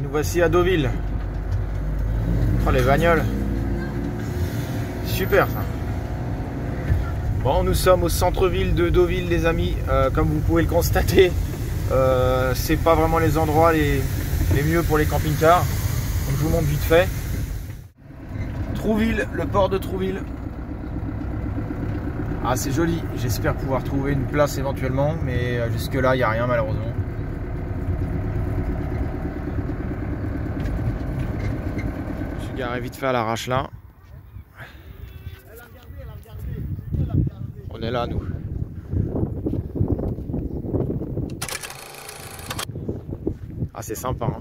nous voici à Deauville. Oh les bagnoles. Super ça. Bon, nous sommes au centre-ville de Deauville les amis. Comme vous pouvez le constater, c'est pas vraiment les endroits les mieux pour les camping-cars. Donc je vous montre vite fait. Trouville, le port de Trouville. Ah c'est joli, j'espère pouvoir trouver une place éventuellement, mais jusque là il n'y a rien malheureusement. Je suis garé vite fait à l'arrache là. On est là nous. Ah c'est sympa hein.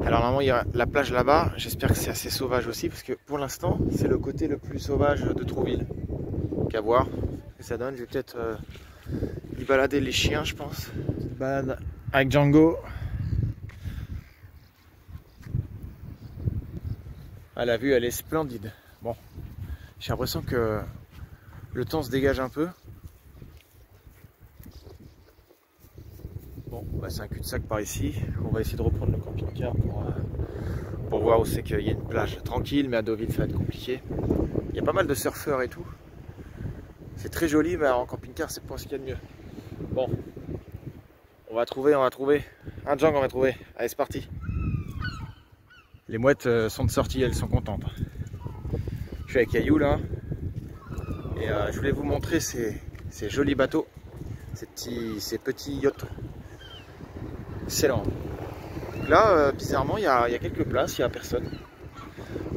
Alors normalement il y a la plage là-bas, j'espère que c'est assez sauvage aussi parce que pour l'instant c'est le côté le plus sauvage de Trouville. Qu'à voir ce que ça donne, je vais peut-être y balader les chiens je pense. Je balade avec Django. Ah, la vue elle est splendide. Bon, j'ai l'impression que le temps se dégage un peu. Bon, bah c'est un cul-de-sac par ici. On va essayer de reprendre le camping-car pour voir où c'est qu'il y a une plage tranquille, mais à Deauville ça va être compliqué. Il y a pas mal de surfeurs et tout. C'est très joli, mais en camping-car c'est pas ce qu'il y a de mieux. Bon, on va trouver. Un Django on va trouver. Allez c'est parti. Les mouettes sont de sortie, elles sont contentes. Je suis avec Caillou là. Et je voulais vous montrer ces jolis bateaux. Ces petits yachts. Excellent. Donc là, bizarrement, il y a quelques places, il n'y a personne.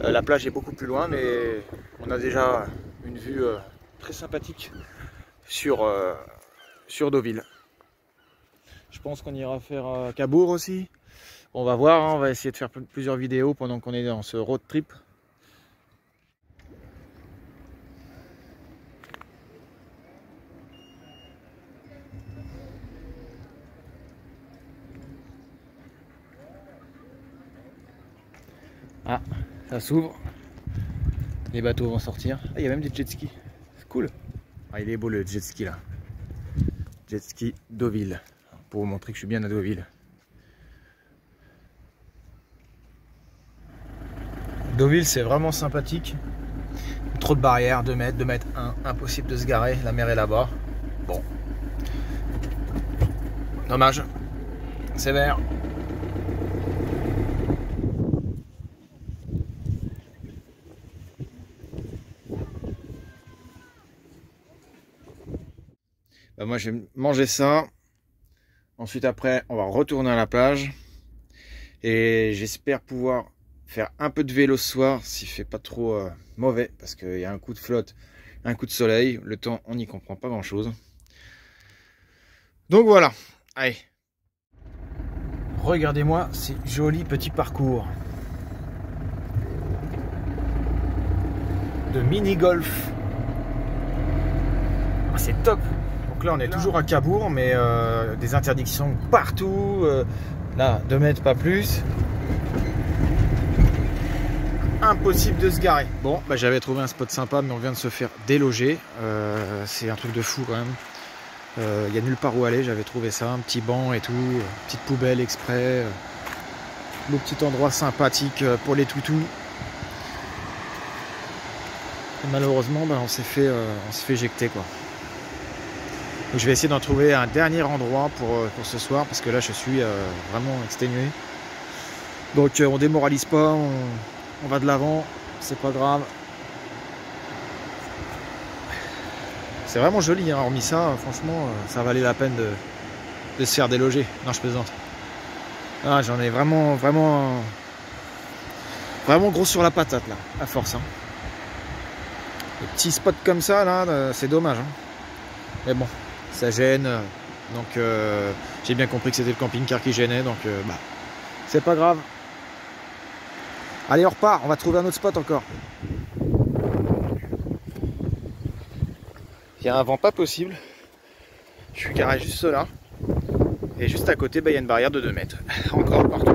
La plage est beaucoup plus loin, mais on a déjà une vue très sympathique sur Deauville. Je pense qu'on ira faire Cabourg aussi. On va voir, hein, on va essayer de faire plusieurs vidéos pendant qu'on est dans ce road trip. Ah, ça s'ouvre. Les bateaux vont sortir. Ah, il y a même des jet skis. C'est cool. Ah, il est beau le jet ski là. Jet ski Deauville. Pour vous montrer que je suis bien à Deauville. Deauville, c'est vraiment sympathique. Trop de barrières, 2 mètres, 2 mètres 1. Impossible de se garer. La mer est là-bas. Bon. Dommage. Sévère. Bah moi je vais manger ça. Ensuite après on va retourner à la plage. Et j'espère pouvoir faire un peu de vélo ce soir s'il fait pas trop mauvais. Parce qu'il y a un coup de flotte, un coup de soleil. Le temps on n'y comprend pas grand chose. Donc voilà. Allez. Regardez-moi ces jolis petits parcours de mini-golf. Ah, c'est top. Donc là on est toujours à Cabourg, mais des interdictions partout. Là 2 mètres pas plus. Impossible de se garer. Bon bah j'avais trouvé un spot sympa, mais on vient de se faire déloger. C'est un truc de fou quand même. Il n'y a nulle part où aller, j'avais trouvé ça, un petit banc et tout, petite poubelle exprès, le petit endroit sympathique pour les toutous. Et malheureusement bah, on s'est fait éjecter quoi. Donc je vais essayer d'en trouver un dernier endroit pour ce soir, parce que là je suis vraiment exténué. Donc on démoralise pas, on va de l'avant, c'est pas grave. C'est vraiment joli, hein, hormis ça, franchement, ça valait la peine de se faire déloger. Non, je plaisante. Ah, j'en ai vraiment gros sur la patate, là, à force. Hein. Les petits spots comme ça, là, c'est dommage. Hein. Mais bon, ça gêne. Donc, j'ai bien compris que c'était le camping-car qui gênait, donc, bah, c'est pas grave. Allez, on repart, on va trouver un autre spot encore. Il y a un vent pas possible. Je suis garé juste là. Et juste à côté, bah, il y a une barrière de 2 mètres. Encore partout.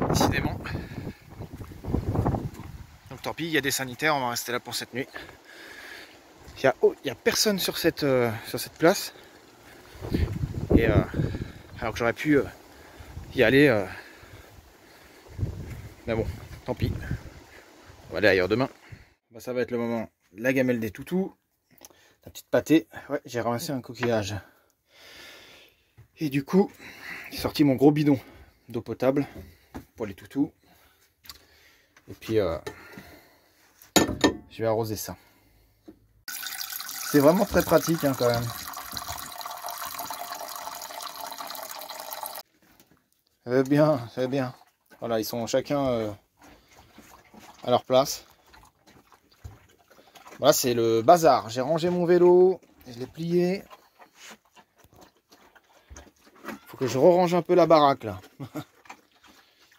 Décidément. Donc tant pis, il y a des sanitaires, on va rester là pour cette nuit. Il y a personne sur cette place. Et alors que j'aurais pu y aller. Mais bon, tant pis. On va aller ailleurs demain. Bah, ça va être le moment de la gamelle des toutous. La petite pâtée. Ouais, j'ai ramassé un coquillage. Et du coup, j'ai sorti mon gros bidon d'eau potable pour les toutous. Et puis, je vais arroser ça. C'est vraiment très pratique hein, quand même. Ça va bien, ça va bien. Voilà, ils sont chacun à leur place. Voilà, c'est le bazar. J'ai rangé mon vélo, je l'ai plié. Faut que je re-range un peu la baraque là.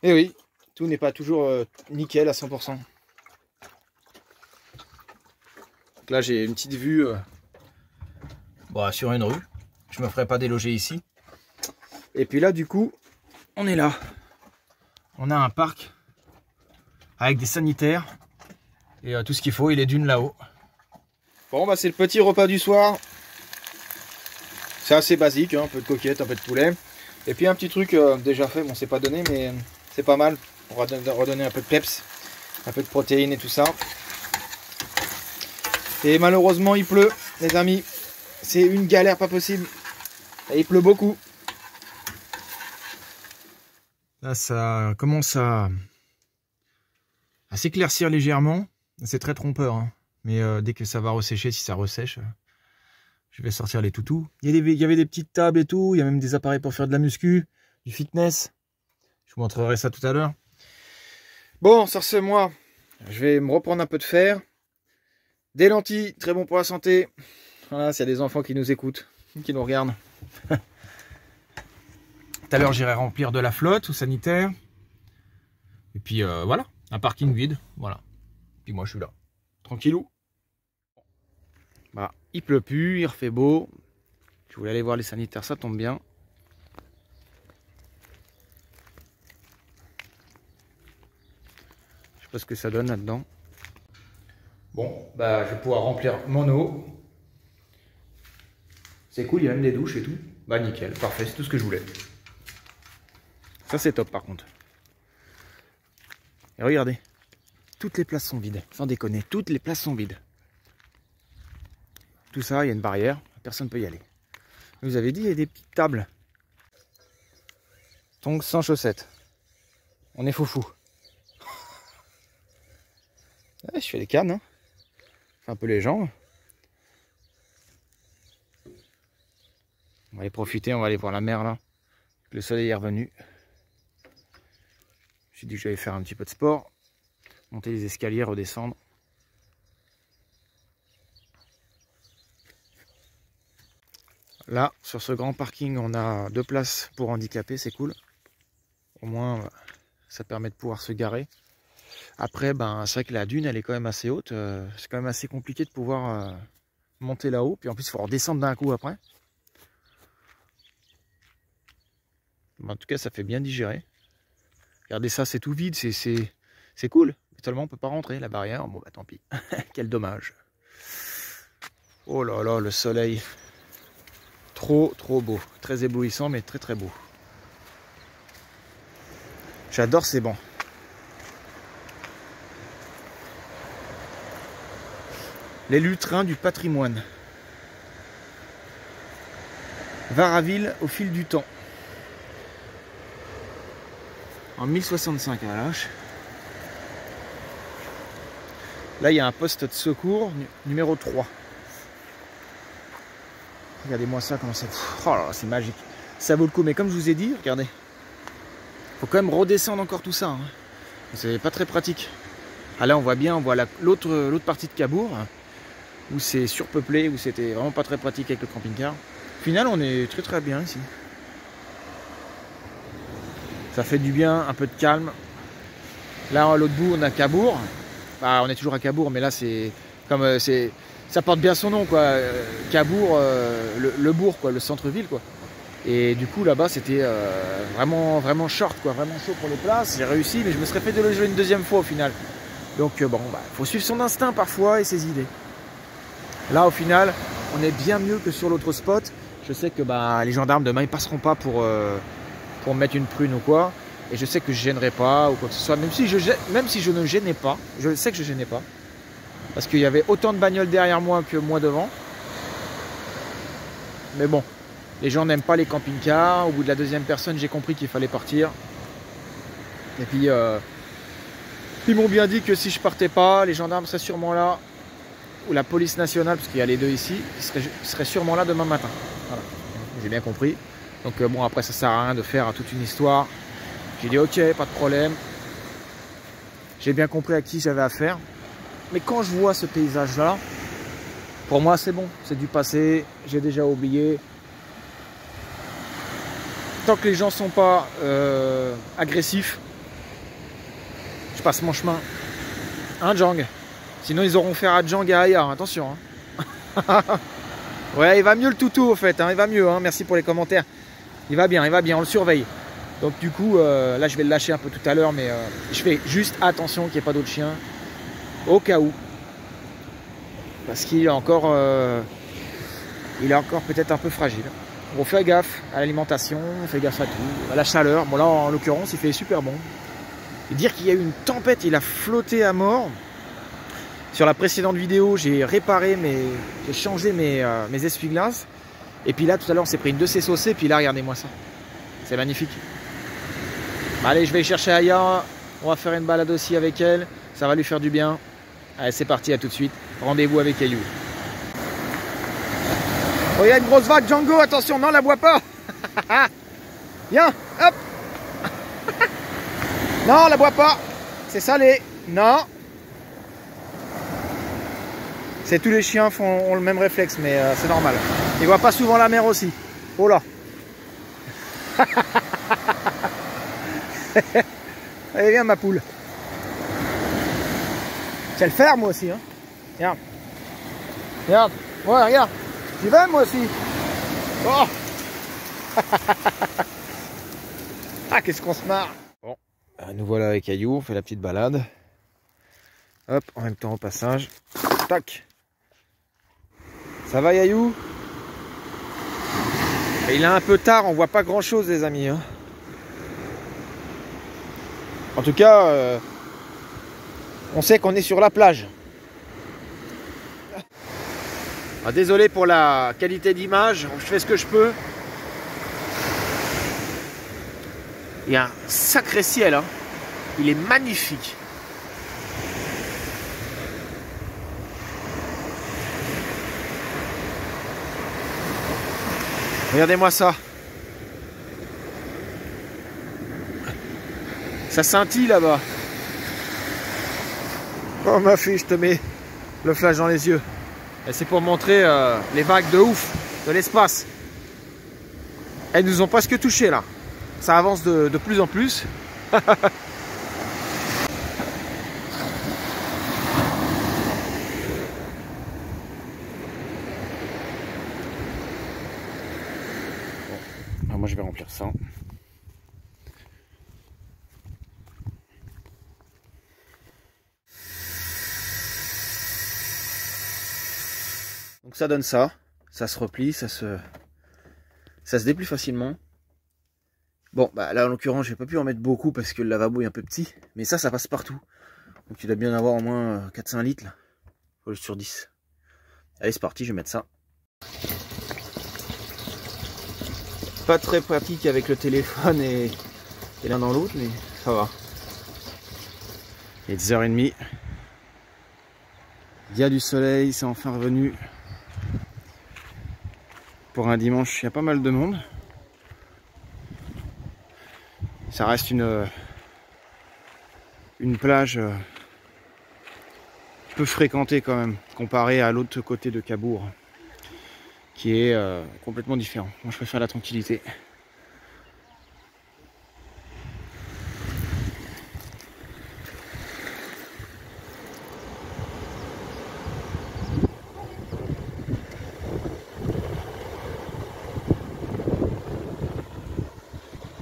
Et oui, tout n'est pas toujours nickel à 100%. Donc là, j'ai une petite vue sur une rue. Je me ferai pas déloger ici. Et puis là, du coup, on est là. On a un parc avec des sanitaires et tout ce qu'il faut. Il est d'une là-haut. Bon, bah c'est le petit repas du soir. C'est assez basique, hein, un peu de coquillettes, un peu de poulet. Et puis un petit truc déjà fait, bon c'est pas donné, mais c'est pas mal. On va redonner un peu de peps, un peu de protéines et tout ça. Et malheureusement, il pleut, les amis. C'est une galère pas possible. Et il pleut beaucoup. Là, ça commence à s'éclaircir légèrement. C'est très trompeur. Hein. Mais dès que ça va ressécher, si ça ressèche, je vais sortir les toutous. Il y avait des petites tables et tout. Il y a même des appareils pour faire de la muscu, du fitness. Je vous montrerai ça tout à l'heure. Bon, sur ce, moi, je vais me reprendre un peu de fer. Des lentilles, très bon pour la santé. Voilà, s'il y a des enfants qui nous écoutent, qui nous regardent. Tout à l'heure, j'irai remplir de la flotte ou sanitaire. Et puis voilà, un parking vide. Voilà. Puis moi, je suis là. Tranquillou. Bah, il pleut plus, il refait beau. Je voulais aller voir les sanitaires, ça tombe bien. Je sais pas ce que ça donne là-dedans. Bon, bah, je vais pouvoir remplir mon eau. C'est cool, il y a même des douches et tout. Bah, nickel, parfait, c'est tout ce que je voulais. Ça c'est top par contre. Et regardez, toutes les places sont vides, sans déconner, toutes les places sont vides. Tout ça, il y a une barrière, personne ne peut y aller. Vous avez dit, il y a des petites tables. Donc sans chaussettes. On est foufou. Ouais, je fais les cannes, hein. Je fais un peu les jambes. On va aller profiter, on va aller voir la mer là. Le soleil est revenu. J'ai dit que j'allais faire un petit peu de sport, monter les escaliers, redescendre. Là, sur ce grand parking, on a 2 places pour handicapés, c'est cool. Au moins, ça permet de pouvoir se garer. Après, ben, c'est vrai que la dune, elle est quand même assez haute. C'est quand même assez compliqué de pouvoir monter là-haut. Puis en plus, il faut redescendre d'un coup après. Ben, en tout cas, ça fait bien digérer. Regardez ça, c'est tout vide, c'est cool. Mais seulement, on ne peut pas rentrer, la barrière. Bon, bah tant pis. Quel dommage. Oh là là, le soleil. Trop, trop beau. Très éblouissant, mais très, très beau. J'adore ces bancs. Les lutrins du patrimoine. Varaville au fil du temps. En 1065 à la lâche. Là, il y a un poste de secours numéro 3. Regardez-moi ça, comment ça... Oh là là, c'est magique. Ça vaut le coup, mais comme je vous ai dit, regardez. Faut quand même redescendre encore tout ça. Hein. C'est pas très pratique. Ah là, on voit bien, on voit l'autre partie de Cabourg, où c'est surpeuplé, où c'était vraiment pas très pratique avec le camping-car. Au final, on est très très bien ici. Ça fait du bien, un peu de calme. Là, à l'autre bout, on a Cabourg. Enfin, on est toujours à Cabourg, mais là, c'est comme ça porte bien son nom, quoi. Cabourg, le bourg, quoi, le centre-ville, quoi. Et du coup, là-bas, c'était vraiment, vraiment short, quoi, vraiment chaud pour les places. J'ai réussi, mais je me serais fait déloger une deuxième fois au final. Donc, bon, bah, faut suivre son instinct parfois et ses idées. Là, au final, on est bien mieux que sur l'autre spot. Je sais que bah, les gendarmes demain, ils passeront pas pour pour me mettre une prune ou quoi. Et je sais que je gênerai pas ou quoi que ce soit. Même si je ne gênais pas, je sais que je gênais pas. Parce qu'il y avait autant de bagnoles derrière moi que moi devant. Mais bon, les gens n'aiment pas les camping-cars. Au bout de la deuxième personne, j'ai compris qu'il fallait partir. Et puis, ils m'ont bien dit que si je partais pas, les gendarmes seraient sûrement là. Ou la police nationale, parce qu'il y a les deux ici, ils seraient sûrement là demain matin. Voilà, j'ai bien compris. Donc bon, après ça sert à rien de faire toute une histoire. J'ai dit ok, pas de problème. J'ai bien compris à qui j'avais affaire. Mais quand je vois ce paysage-là, pour moi c'est bon, c'est du passé, j'ai déjà oublié. Tant que les gens sont pas agressifs, je passe mon chemin. Hein, Jang? Sinon ils auront fait à Jang et à Aya, attention. Hein. Ouais, il va mieux le toutou au fait, hein, il va mieux, hein. Merci pour les commentaires. Il va bien, on le surveille. Donc du coup, là je vais le lâcher un peu tout à l'heure, mais je fais juste attention qu'il n'y ait pas d'autres chiens, au cas où. Parce qu'il est encore, peut-être un peu fragile. On fait gaffe à l'alimentation, on fait gaffe à tout, à la chaleur. Bon là en l'occurrence il fait super bon. Et dire qu'il y a eu une tempête, il a flotté à mort. Sur la précédente vidéo, j'ai réparé, j'ai changé mes essuie-glaces. Et puis là, tout à l'heure, on s'est pris une de ces saucées. Puis là, regardez-moi ça. C'est magnifique. Bah, allez, je vais aller chercher Aya. On va faire une balade aussi avec elle. Ça va lui faire du bien. Allez, c'est parti, à tout de suite. Rendez-vous avec Ayou. Oh, il y a une grosse vague, Django. Attention, non, la bois pas. Viens, hop. Non, la bois pas. C'est salé. Non. C'est tous les chiens ont le même réflexe, mais c'est normal. Ils voient pas souvent la mer aussi. Oh là. Allez, viens ma poule. Je sais le faire moi aussi. Hein. Regarde. Regarde. Ouais, regarde. J'y vais moi aussi. Oh. Ah, qu'est-ce qu'on se marre. Bon, nous voilà avec Ayou. On fait la petite balade. Hop, en même temps au passage. Tac. Ça va Yayou? Il est un peu tard, on voit pas grand chose les amis. Hein. En tout cas, on sait qu'on est sur la plage. Ah, désolé pour la qualité d'image, je fais ce que je peux. Il y a un sacré ciel, hein. Il est magnifique. Regardez-moi ça. Ça scintille là-bas. Oh ma fille, je te mets le flash dans les yeux. Et c'est pour montrer les vagues de ouf de l'espace. Elles nous ont presque touchés là. Ça avance de plus en plus. Moi je vais remplir ça. Donc ça donne ça. Ça se replie, ça se déplie facilement. Bon, bah là en l'occurrence j'ai pas pu en mettre beaucoup parce que le lavabo est un peu petit. Mais ça passe partout. Donc tu dois bien avoir au moins 4-5 litres là. Faut le sur 10. Allez c'est parti, je vais mettre ça. Pas très pratique avec le téléphone et l'un dans l'autre, mais ça va. Il est 10h30. Il y a du soleil, c'est enfin revenu. Pour un dimanche, il y a pas mal de monde. Ça reste une plage peu fréquentée quand même, comparée à l'autre côté de Cabourg, qui est complètement différent. Moi je préfère la tranquillité.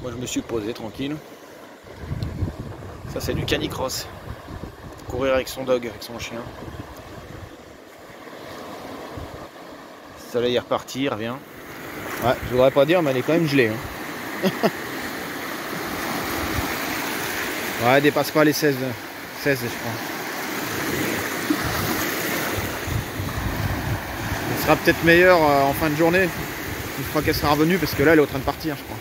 Moi je me suis posé tranquille. Ça c'est du canicross. Courir avec son dog, avec son chien. Le soleil est reparti, il revient. Ouais, je voudrais pas dire, mais elle est quand même gelée. Hein. Ouais, dépasse pas les 16, 16 je crois. Elle sera peut-être meilleure en fin de journée. Une fois qu'elle sera revenue, parce que là elle est en train de partir, je crois.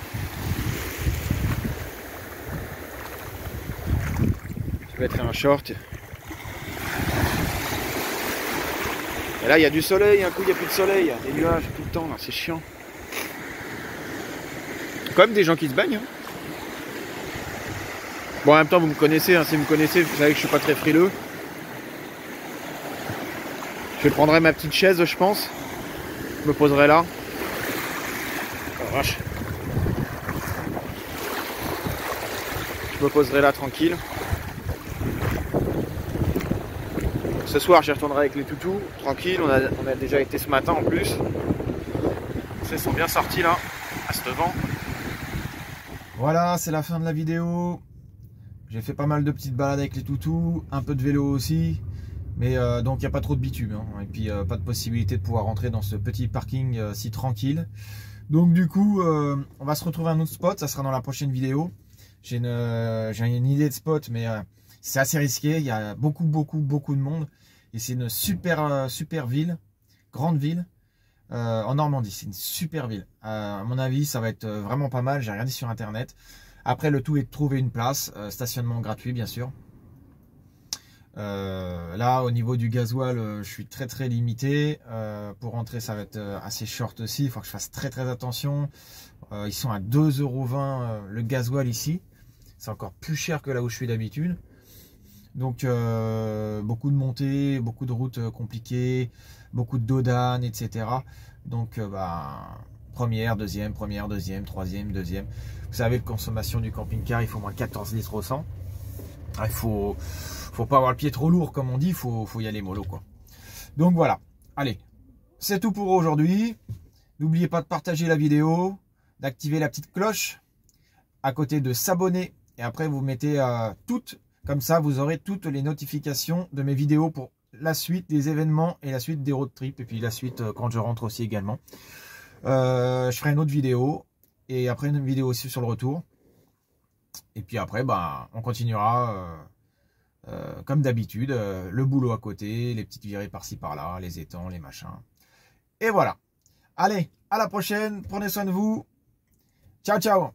Je vais mettre un short. Et là il y a du soleil, un coup il n'y a plus de soleil, il y a des nuages tout le temps, c'est chiant. Quand même des gens qui se baignent. Hein. Bon, en même temps vous me connaissez, hein, si vous me connaissez, vous savez que je suis pas très frileux. Je prendrai ma petite chaise, je pense. Je me poserai là. Oh, vache. Je me poserai là tranquille. Ce soir, j'y retournerai avec les toutous, tranquille. On a déjà été ce matin en plus. Ils sont bien sortis là, à ce vent. Voilà, c'est la fin de la vidéo. J'ai fait pas mal de petites balades avec les toutous, un peu de vélo aussi. Mais donc il n'y a pas trop de bitume. Hein, et puis pas de possibilité de pouvoir rentrer dans ce petit parking si tranquille. Donc du coup, on va se retrouver à un autre spot. Ça sera dans la prochaine vidéo. J'ai une idée de spot, mais c'est assez risqué. Il y a beaucoup de monde. Et c'est une super ville, grande ville, en Normandie. C'est une super ville. À mon avis, ça va être vraiment pas mal. J'ai regardé sur internet. Après, le tout est de trouver une place. Stationnement gratuit, bien sûr. Là, au niveau du gasoil, je suis très limité. Pour rentrer, ça va être assez short aussi. Il faut que je fasse très attention. Ils sont à 2,20 € le gasoil ici. C'est encore plus cher que là où je suis d'habitude. Donc beaucoup de montées, beaucoup de routes compliquées, beaucoup de dodanes, etc. Donc première, deuxième, troisième, deuxième. Vous savez, la consommation du camping-car, il faut moins 14 litres au 100. Il faut pas avoir le pied trop lourd, comme on dit, il faut y aller mollo, quoi. Donc voilà, allez, c'est tout pour aujourd'hui. N'oubliez pas de partager la vidéo, d'activer la petite cloche, à côté de s'abonner, et après vous mettez toutes. Comme ça, vous aurez toutes les notifications de mes vidéos pour la suite des événements et la suite des road trips. Et puis la suite quand je rentre aussi également. Je ferai une autre vidéo. Et après une vidéo aussi sur le retour. Et puis après, on continuera comme d'habitude. Le boulot à côté, les petites virées par-ci par-là, les étangs, les machins. Et voilà. Allez, à la prochaine. Prenez soin de vous. Ciao, ciao.